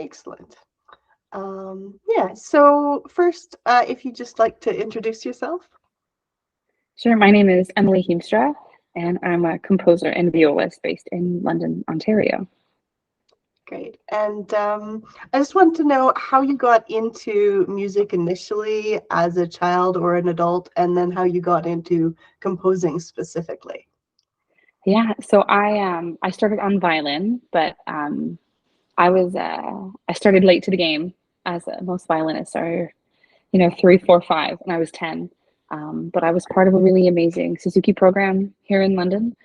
Excellent. Yeah, so first, if you'd just like to introduce yourself. Sure, my name is Emily Hiemstra, and I'm a composer and violist based in London, Ontario. Great. And I just want to know how you got into music initially as a child or an adult, and then how you got into composing specifically. Yeah, so I started on violin, but I started late to the game, as most violinists are, 3, 4, 5, and I was 10. But I was part of a really amazing Suzuki program here in London.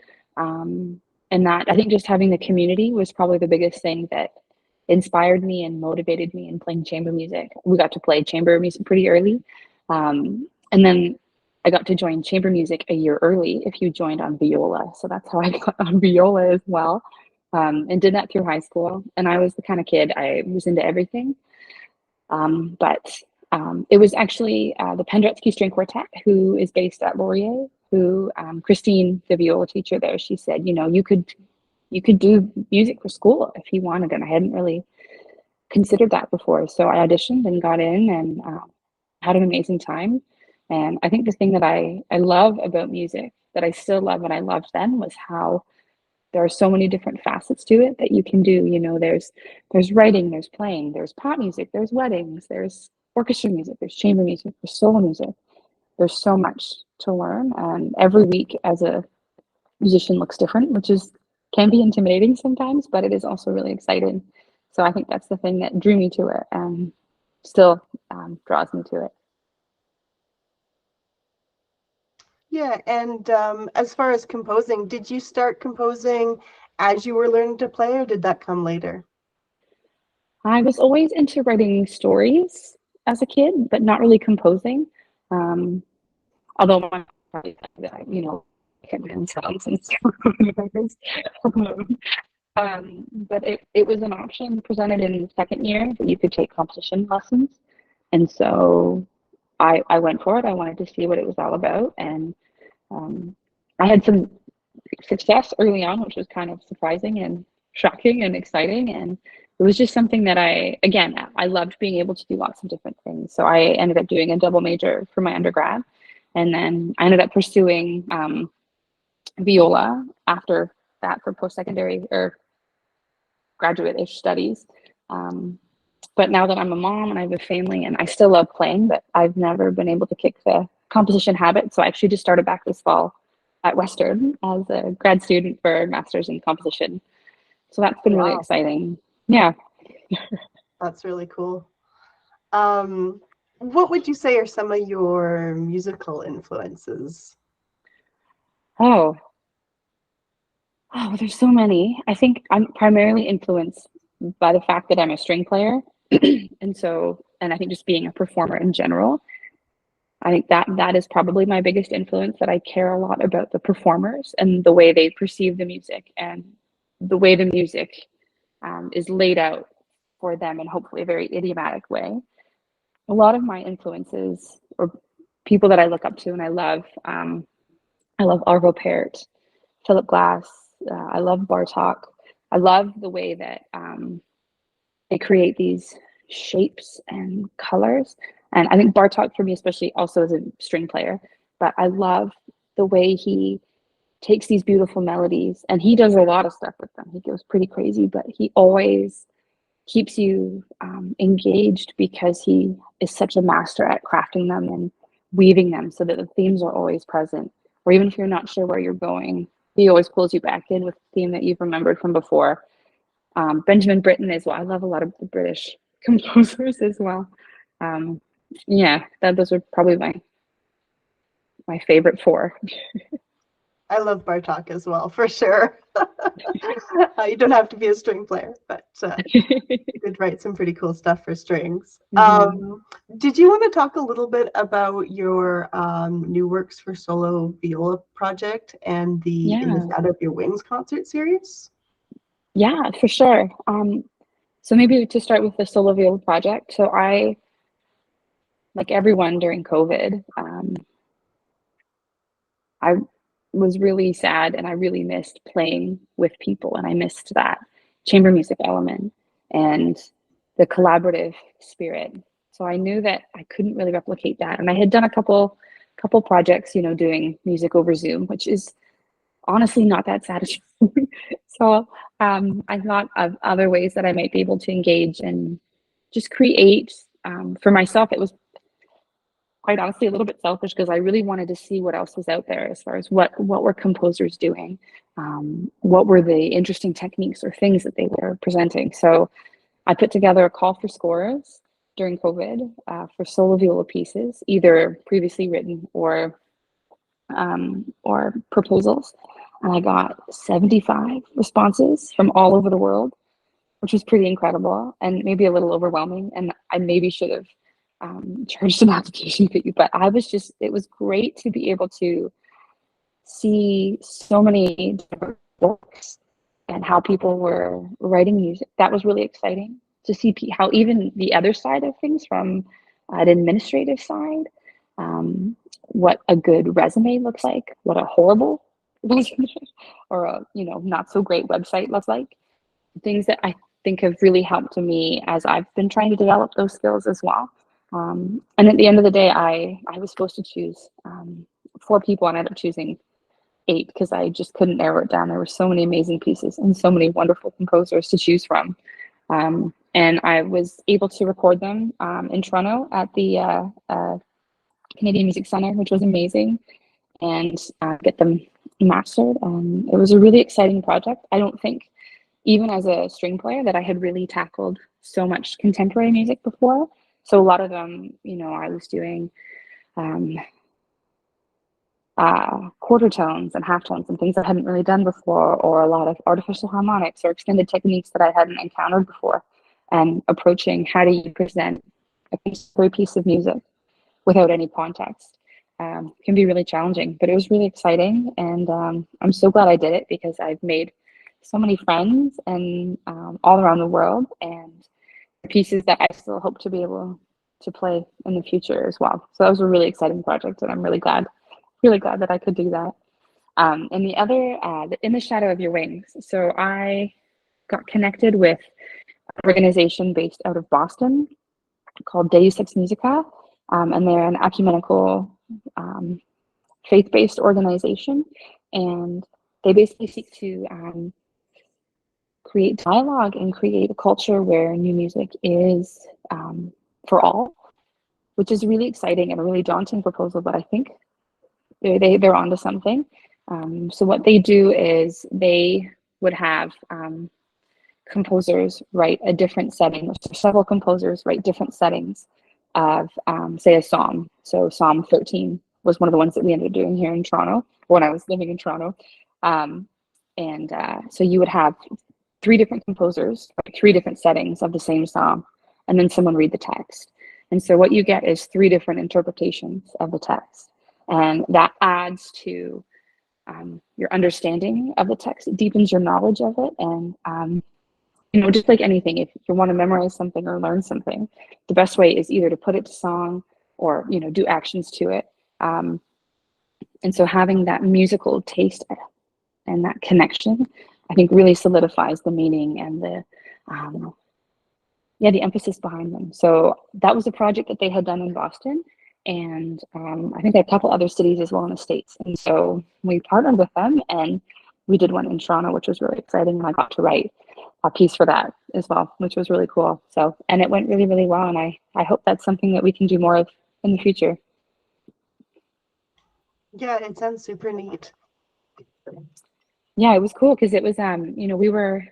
And that I think just having the community was probably the biggest thing that inspired me and motivated me in playing chamber music. We got to play chamber music pretty early. And then I got to join chamber music a year early if you joined on viola. So that's how I got on viola as well. And did that through high school. And I was the kind of kid, I was into everything. But it was actually the Penderecki String Quartet, who is based at Laurier, who Christine, the viola teacher there, she said, you could do music for school if you wanted, and I hadn't really considered that before. So I auditioned and got in and had an amazing time. And I think the thing that I love about music that I still love and I loved then was how there are so many different facets to it that you can do. There's writing, there's playing, there's pop music, there's weddings, there's orchestra music, there's chamber music, there's solo music. There's so much to learn, and every week as a musician looks different, which is can be intimidating sometimes, but it is also really exciting. So I think that's the thing that drew me to it and still draws me to it. Yeah, and as far as composing, did you start composing as you were learning to play, or did that come later? I was always into writing stories as a kid, but not really composing. Um, Although my probably think that I can win songs and stuff. But it was an option presented in the second year that you could take competition lessons. And so I went for it. I wanted to see what it was all about. And um, I had some success early on, which was kind of surprising and shocking and exciting. And it was just something that I loved being able to do lots of different things. So I ended up doing a double major for my undergrad. And then I ended up pursuing viola after that for post-secondary or graduate-ish studies. Um, but now that I'm a mom and I have a family and I still love playing, but I've never been able to kick the composition habit. So I actually just started back this fall at Western as a grad student for a master's in composition. So that's been really Wow, exciting. Yeah. that's really cool. Um, what would you say are some of your musical influences? Oh, there's so many. I think I'm primarily influenced by the fact that I'm a string player. And I think just being a performer in general, I think that is probably my biggest influence, that I care a lot about the performers and the way they perceive the music and the way the music is laid out for them in hopefully a very idiomatic way. A lot of my influences or people that I look up to and I love Arvo Pärt, Philip Glass. I love Bartok. I love the way that they create these shapes and colors. And I think Bartok, for me, especially also as a string player, but I love the way he takes these beautiful melodies and he does a lot of stuff with them. He goes pretty crazy, but he always keeps you engaged because he is such a master at crafting them and weaving them so that the themes are always present. Or even if you're not sure where you're going, he always pulls you back in with a theme that you've remembered from before. Benjamin Britten as well. I love a lot of the British composers as well. Um, yeah, those are probably my favorite four. I love Bartok as well, for sure. You don't have to be a string player, but you could write some pretty cool stuff for strings. Mhm. Did you want to talk a little bit about your New Works for Solo Viola project and the In the Yeah, Shadow of Your Wings concert series? yeah, for sure. So maybe to start with the solo viola project. So I, like everyone during COVID, I was really sad and I really missed playing with people and I missed that chamber music element. And the collaborative spirit. So I knew that I couldn't really replicate that. And I had done a couple projects, you know, doing music over Zoom, which is honestly not that satisfying. So I thought of other ways that I might be able to engage and just create. For myself, it was quite honestly a little bit selfish because I really wanted to see what else was out there as far as what were composers doing, what were the interesting techniques or things that they were presenting. So I put together a call for scores during COVID for solo viola pieces, either previously written or proposals. And I got 75 responses from all over the world, which was pretty incredible and maybe a little overwhelming. And I maybe should have charged an application fee, but it was great to be able to see so many different books and how people were writing music. That was really exciting to see how even the other side of things from an administrative side, what a good resume looks like, what a horrible resume or a not so great website looks like. Things that I think have really helped me as I've been trying to develop those skills as well. And at the end of the day, I was supposed to choose 4 people, and I ended up choosing 8 because I just couldn't narrow it down. There were so many amazing pieces and so many wonderful composers to choose from. And I was able to record them in Toronto at the Canadian Music Center, which was amazing, and get them mastered. It was a really exciting project. I don't think, even as a string player, that I had really tackled so much contemporary music before. So a lot of them, I was doing quarter tones and half tones and things I hadn't really done before, or a lot of artificial harmonics or extended techniques that I hadn't encountered before, and approaching how do you present a contemporary piece of music without any context can be really challenging, but it was really exciting. And I'm so glad I did it because I've made so many friends and all around the world, and pieces that I still hope to be able to play in the future as well. So that was a really exciting project, and I'm really glad that I could do that. And the other, In the Shadow of Your Wings. So I got connected with an organization based out of Boston called Deus Ex Musica, and they're an ecumenical faith-based organization, and they basically seek to create dialogue and create a culture where new music is for all, which is really exciting and a really daunting proposal, but I think they're onto something. So what they do is they would have composers write a different setting, or several composers write different settings of, say, a psalm. So Psalm 13 was one of the ones that we ended up doing here in Toronto when I was living in Toronto. So you would have 3 different composers, 3 different settings of the same psalm, and then someone read the text. And so what you get is 3 different interpretations of the text. And that adds to your understanding of the text. It deepens your knowledge of it. And, just like anything, if you want to memorize something or learn something, the best way is either to put it to song or, do actions to it. And so having that musical taste and that connection, I think, really solidifies the meaning and the emphasis behind them. So that was a project that they had done in Boston, and I think they had a couple other cities as well in the States. And so we partnered with them, and we did one in Toronto, which was really exciting. And I got to write a piece for that as well, which was really cool. So, and it went really, really well. And I hope that's something that we can do more of in the future. Yeah, it sounds super neat. Yeah, it was cool because it was, the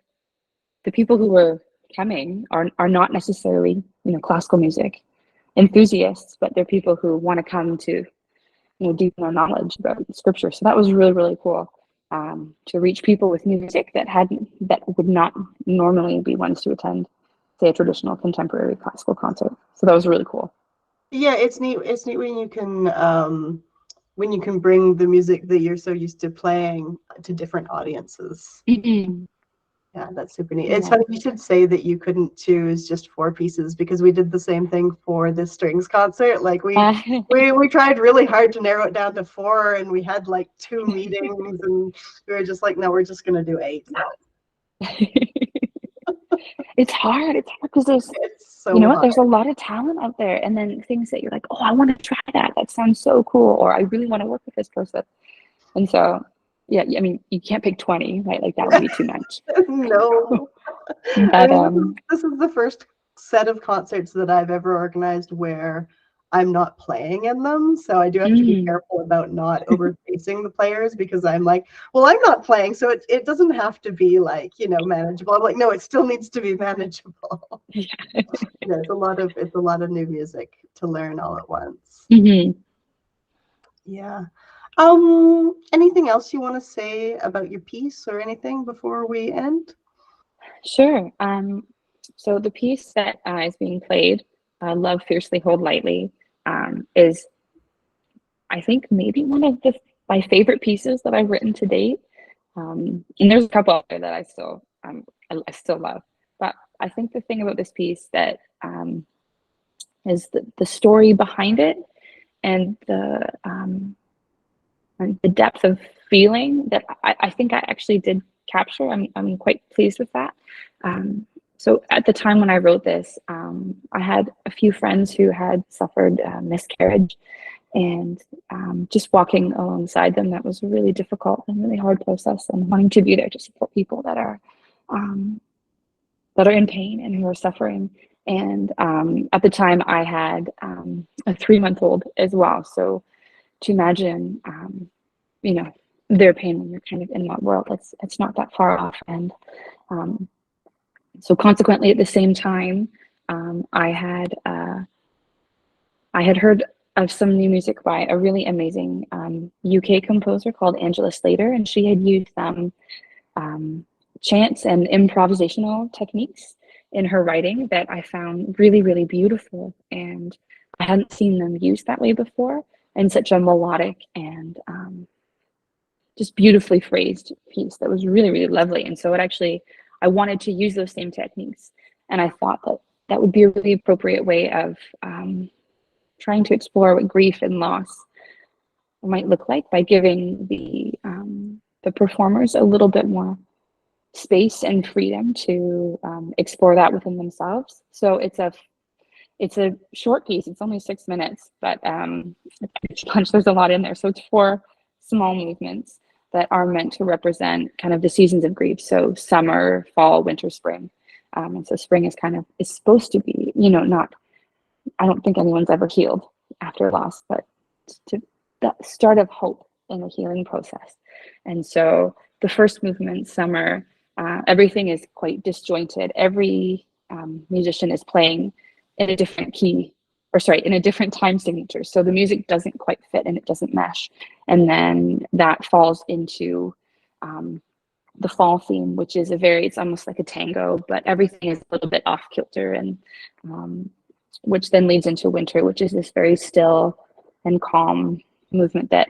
people who were coming are not necessarily, classical music enthusiasts, but they're people who want to come to, deepen their knowledge about scripture. So that was really, really cool, to reach people with music that would not normally be ones to attend, say, a traditional contemporary classical concert. So that was really cool. Yeah, it's neat. It's neat when you can bring the music that you're so used to playing to different audiences. Mm-hmm. Yeah, that's super neat. It's funny you should say that you couldn't choose just 4 pieces, because we did the same thing for the strings concert. Like we tried really hard to narrow it down to 4, and we had like 2 meetings, and we were just like, no, we're just gonna do 8. It's hard because You know so what? hard. There's a lot of talent out there, and then things that you're like, oh, I want to try that. That sounds so cool, or I really want to work with this person. And so, yeah, I mean, you can't pick 20, right? Like that would be too much. No. I But mean, this is the first set of concerts that I've ever organized where I'm not playing in them. So I do have to be mm, careful about not overpacing the players, because I'm like, well, I'm not playing, so it doesn't have to be like, manageable. I'm like, no, it still needs to be manageable. yeah. Yeah, it's a lot of new music to learn all at once. hmm Yeah. Anything else you want to say about your piece or anything before we end? Sure. So the piece that is being played, "Love Fiercely, Hold Lightly," is, I think, maybe one of my favorite pieces that I've written to date. And there's a couple out there that I still love. But I think the thing about this piece that is the story behind it, and the depth of feeling that I think I actually did capture. I'm quite pleased with that. Um, so at the time when I wrote this, I had a few friends who had suffered miscarriage, and just walking alongside them, that was a really difficult and really hard process, and wanting to be there to support people um, that are in pain and who are suffering. And at the time, I had a 3-month-old as well. So to imagine, you know, their pain when you're kind of in that world, it's not that far off. And um, so consequently, at the same time, I had heard of some new music by a really amazing UK composer called Angela Slater, and she had used um, chants and improvisational techniques in her writing that I found really, really beautiful. And I hadn't seen them used that way before, in such a melodic and just beautifully phrased piece that was really, really lovely. And so I wanted to use those same techniques. And I thought that that would be a really appropriate way of trying to explore what grief and loss might look like, by giving the performers a little bit more space and freedom to explore that within themselves. So it's a short piece. It's only 6 minutes, but there's a lot in there. So it's 4 small movements that are meant to represent kind of the seasons of grief. So summer, fall, winter, spring. And so spring is supposed to be, not, I don't think anyone's ever healed after loss, but to the start of hope in the healing process. And so the first movement, summer, everything is quite disjointed. Every musician is playing in a different key, or sorry, in a different time signature. So the music doesn't quite fit and it doesn't mesh. And then that falls into the fall theme, which is it's almost like a tango, but everything is a little bit off kilter, and um, which then leads into winter, which is this very still and calm movement that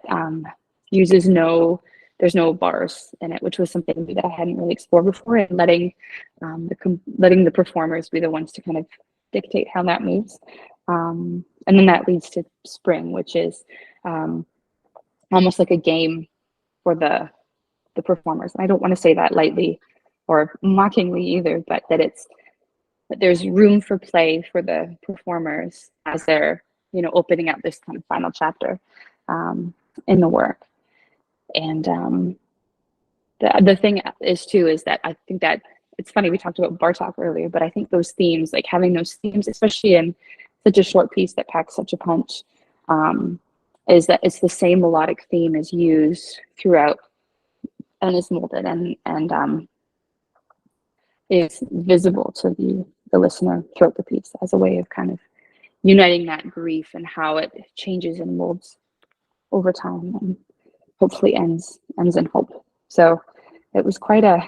there's no bars in it, which was something that I hadn't really explored before, and letting the performers be the ones to kind of dictate how that moves. And then that leads to spring, which is um, almost like a game for the performers. And I don't want to say that lightly or mockingly either, but that there's room for play for the performers as they're opening up this kind of final chapter in the work. And the thing is that I think that it's funny, we talked about Bartok earlier, but I think those themes, like having those themes, especially in such a short piece that packs such a punch, is that it's the same melodic theme is used throughout and is molded and is visible to the listener throughout the piece as a way of kind of uniting that grief and how it changes and molds over time, and hopefully ends in hope. So it was quite a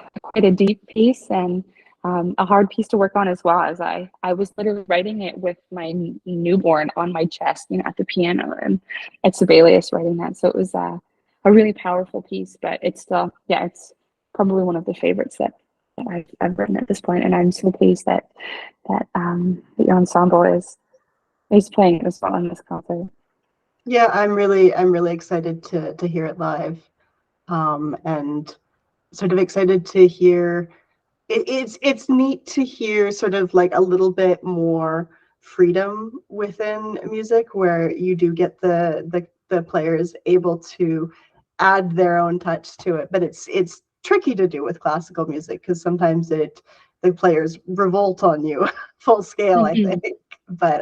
deep piece, and a hard piece to work on, as well, as I was literally writing it with my newborn on my chest, at the piano, and at Sibelius writing that. So it was a really powerful piece, but it's still, it's probably one of the favorites that I've written at this point, and I'm so pleased that your ensemble is playing it as well in this concert. Yeah, I'm really excited to hear it live, and sort of excited to hear it's neat to hear sort of like a little bit more freedom within music, where you do get the players able to add their own touch to it. But it's tricky to do with classical music because sometimes the players revolt on you full scale, I Mhm. think. But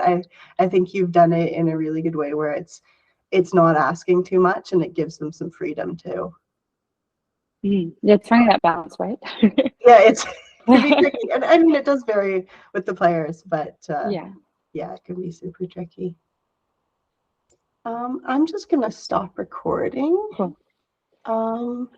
I think you've done it in a really good way where it's not asking too much and it gives them some freedom too. Mhm. Yeah, it's finding that balance, right? Yeah, it can be tricky, and I mean it does vary with the players, but Yeah. yeah, it can be super tricky. I'm just gonna stop recording. Cool. Um,